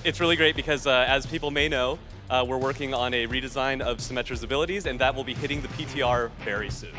It's really great because, as people may know, we're working on a redesign of Symmetra's abilities, and that will be hitting the PTR very soon.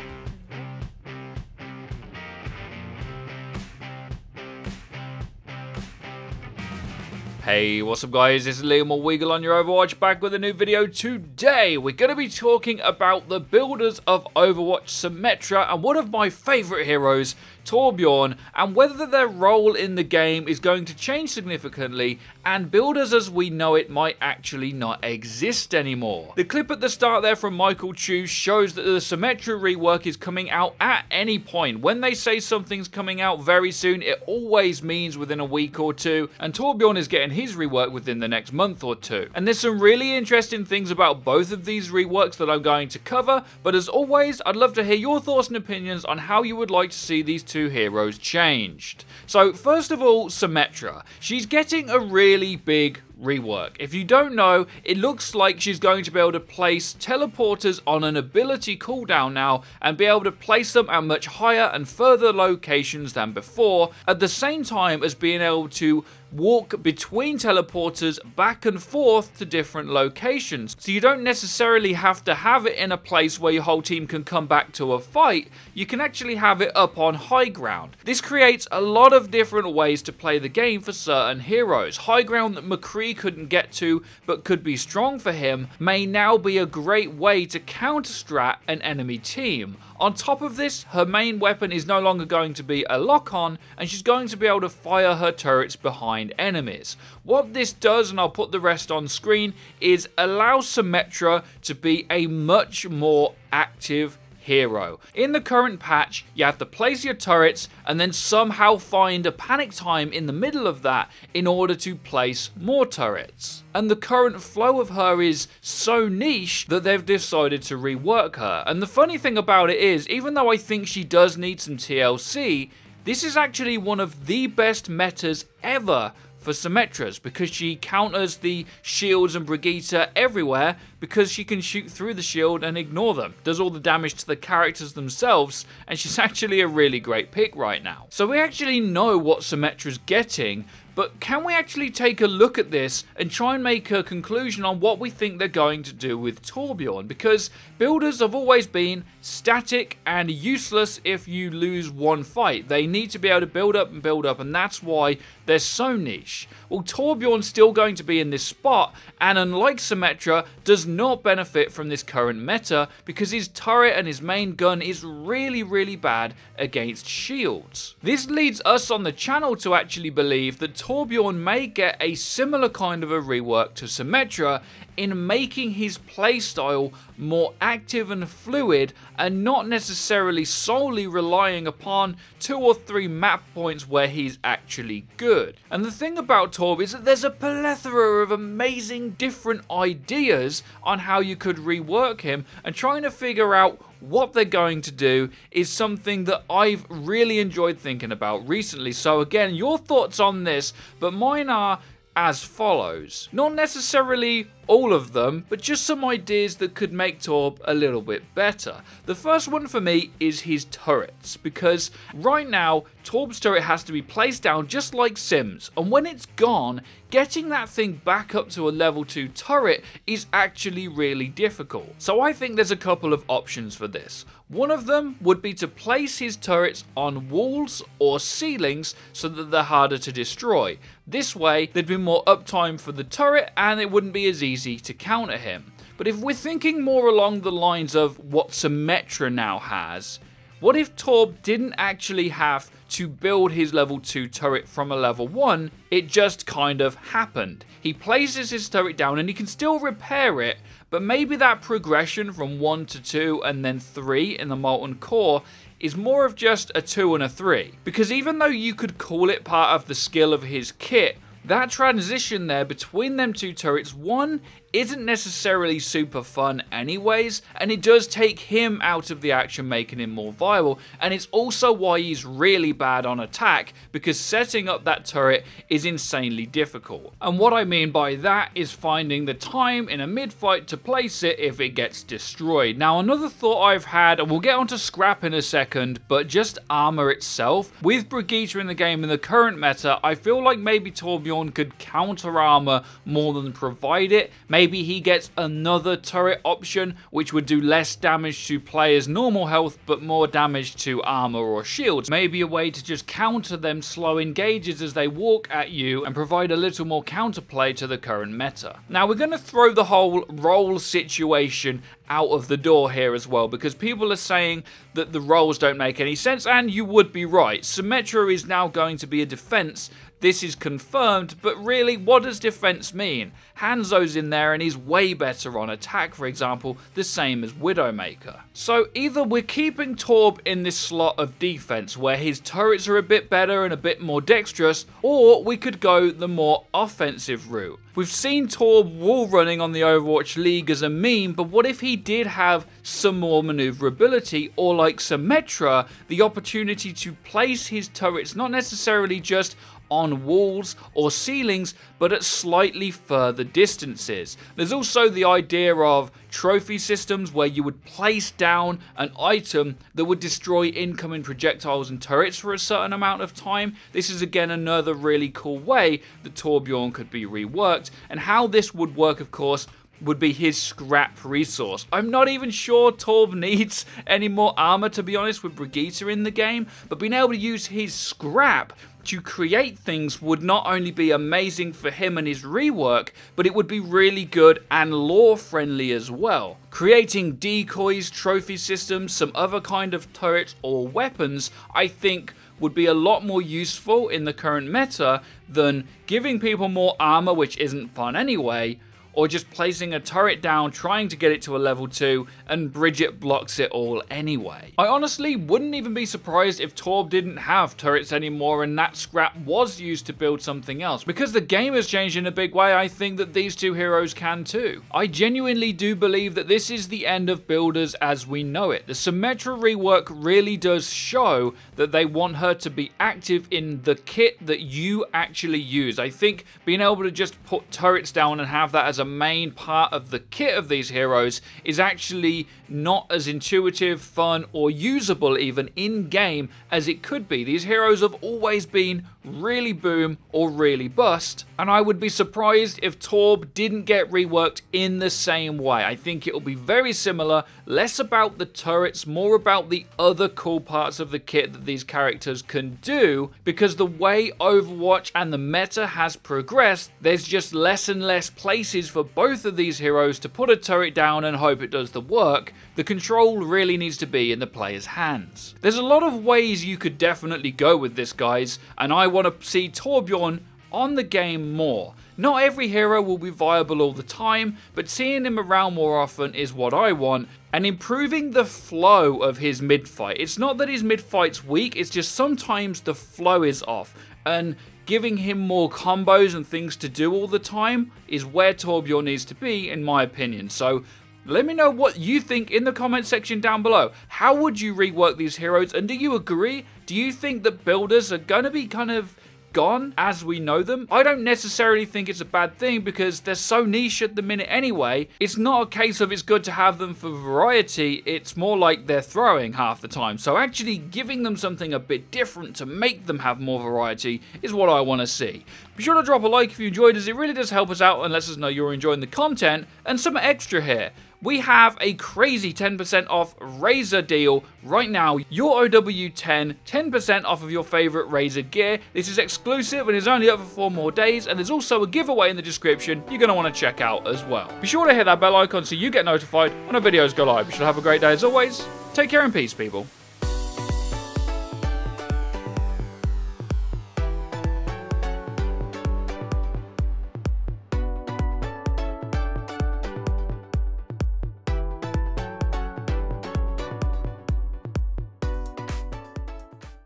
Hey, what's up guys, this is Liam or Weagle on your Overwatch, back with a new video. Today, we're going to be talking about the builders of Overwatch Symmetra and one of my favourite heroes, Torbjorn, and whether their role in the game is going to change significantly and builders as we know it might actually not exist anymore. The clip at the start there from Michael Chu shows that the Symmetra rework is coming out at any point. When they say something's coming out very soon, it always means within a week or two, and Torbjorn is getting his rework within the next month or two. And there's some really interesting things about both of these reworks that I'm going to cover, but as always, I'd love to hear your thoughts and opinions on how you would like to see these two heroes changed. So first of all, Symmetra. She's getting a really big rework. If you don't know, it looks like she's going to be able to place teleporters on an ability cooldown now and be able to place them at much higher and further locations than before, at the same time as being able to walk between teleporters back and forth to different locations. So you don't necessarily have to have it in a place where your whole team can come back to a fight, you can actually have it up on high ground. This creates a lot of different ways to play the game for certain heroes. High ground that McCree couldn't get to but could be strong for him may now be a great way to counter-strat an enemy team. On top of this, her main weapon is no longer going to be a lock-on, and she's going to be able to fire her turrets behind enemies. What this does, and I'll put the rest on screen, is allow Symmetra to be a much more active hero. In the current patch, you have to place your turrets and then somehow find a panic time in the middle of that in order to place more turrets. And the current flow of her is so niche that they've decided to rework her. And the funny thing about it is, even though I think she does need some TLC, this is actually one of the best metas ever for Symmetras, because she counters the shields and Brigitte everywhere because she can shoot through the shield and ignore them. Does all the damage to the characters themselves, and she's actually a really great pick right now. So we actually know what Symmetra's getting, but can we actually take a look at this and try and make a conclusion on what we think they're going to do with Torbjorn? Because builders have always been static and useless if you lose one fight. They need to be able to build up, and that's why they're so niche. Well, Torbjorn's still going to be in this spot, and unlike Symmetra, does not benefit from this current meta because his turret and his main gun is really bad against shields. This leads us on the channel to actually believe that Torbjorn may get a similar kind of a rework to Symmetra in making his playstyle more active and fluid, and not necessarily solely relying upon 2 or 3 map points where he's actually good. And the thing about Torb is that there's a plethora of amazing different ideas on how you could rework him, and trying to figure out what they're going to do is something that I've really enjoyed thinking about recently. So again, your thoughts on this, but mine are as follows. Not necessarily all of them, but just some ideas that could make Torb a little bit better. The first one for me is his turrets, because right now Torb's turret has to be placed down just like Sims, and when it's gone, getting that thing back up to a level 2 turret is actually really difficult. So I think there's a couple of options for this. One of them would be to place his turrets on walls or ceilings so that they're harder to destroy. This way, there'd be more uptime for the turret and it wouldn't be as easy to counter him. But if we're thinking more along the lines of what Symmetra now has, what if Torb didn't actually have to build his level 2 turret from a level 1, it just kind of happened. He places his turret down and he can still repair it, but maybe that progression from 1 to 2 and then 3 in the Molten Core is more of just a 2 and a 3. Because even though you could call it part of the skill of his kit, that transition there between them two turrets, one, isn't necessarily super fun anyways, and it does take him out of the action, making him more viable, and it's also why he's really bad on attack, because setting up that turret is insanely difficult. And what I mean by that is finding the time in a mid-fight to place it if it gets destroyed. Now, another thought I've had, and we'll get onto scrap in a second, but just armor itself. With Brigitte in the game in the current meta, I feel like maybe Torbjorn could counter armor more than provide it. Maybe he gets another turret option, which would do less damage to players' normal health, but more damage to armor or shields. Maybe a way to just counter them slow engages as they walk at you and provide a little more counterplay to the current meta. Now, we're going to throw the whole role situation out of the door here as well, because people are saying that the roles don't make any sense, and you would be right. Symmetra is now going to be a defense. This is confirmed, but really, what does defense mean? Hanzo's in there and he's way better on attack, for example, the same as Widowmaker. So either we're keeping Torb in this slot of defense, where his turrets are a bit better and a bit more dexterous, or we could go the more offensive route. We've seen Torb wall running on the Overwatch League as a meme, but what if he did have some more maneuverability, or like Symmetra, the opportunity to place his turrets not necessarily just on walls or ceilings, but at slightly further distances. There's also the idea of trophy systems where you would place down an item that would destroy incoming projectiles and turrets for a certain amount of time. This is again another really cool way that Torbjorn could be reworked, and how this would work, of course, would be his scrap resource. I'm not even sure Torb needs any more armor, to be honest, with Brigitte in the game, but being able to use his scrap to create things would not only be amazing for him and his rework, but it would be really good and lore friendly as well. Creating decoys, trophy systems, some other kind of turrets or weapons, I think would be a lot more useful in the current meta than giving people more armor, which isn't fun anyway, or just placing a turret down, trying to get it to a level 2, and Brigitte blocks it all anyway. I honestly wouldn't even be surprised if Torb didn't have turrets anymore and that scrap was used to build something else. Because the game has changed in a big way, I think that these two heroes can too. I genuinely do believe that this is the end of builders as we know it. The Symmetra rework really does show that they want her to be active in the kit that you actually use. I think being able to just put turrets down and have that as a main part of the kit of these heroes is actually not as intuitive, fun, or usable even in-game as it could be. These heroes have always been really boom or really bust, and I would be surprised if Torb didn't get reworked in the same way. I think it'll be very similar, less about the turrets, more about the other cool parts of the kit that these characters can do, because the way Overwatch and the meta has progressed, there's just less and less places for both of these heroes to put a turret down and hope it does the work. The control really needs to be in the player's hands. There's a lot of ways you could definitely go with this, guys, and I want to see Torbjorn on the game more. Not every hero will be viable all the time, but seeing him around more often is what I want, and improving the flow of his mid-fight. It's not that his mid-fight's weak, it's just sometimes the flow is off, and giving him more combos and things to do all the time is where Torbjorn needs to be, in my opinion. So let me know what you think in the comment section down below. How would you rework these heroes, and do you agree? Do you think that builders are going to be kind of gone as we know them? I don't necessarily think it's a bad thing, because they're so niche at the minute anyway. It's not a case of it's good to have them for variety, it's more like they're throwing half the time. So actually giving them something a bit different to make them have more variety is what I want to see. Be sure to drop a like if you enjoyed, as it really does help us out and lets us know you're enjoying the content. And some extra here, we have a crazy 10% off Razer deal right now. Your OW10, 10% off of your favorite Razer gear. This is exclusive and is only up for 4 more days, and there's also a giveaway in the description you're going to want to check out as well. Be sure to hit that bell icon so you get notified when our videos go live. You should have a great day as always. Take care and peace, people.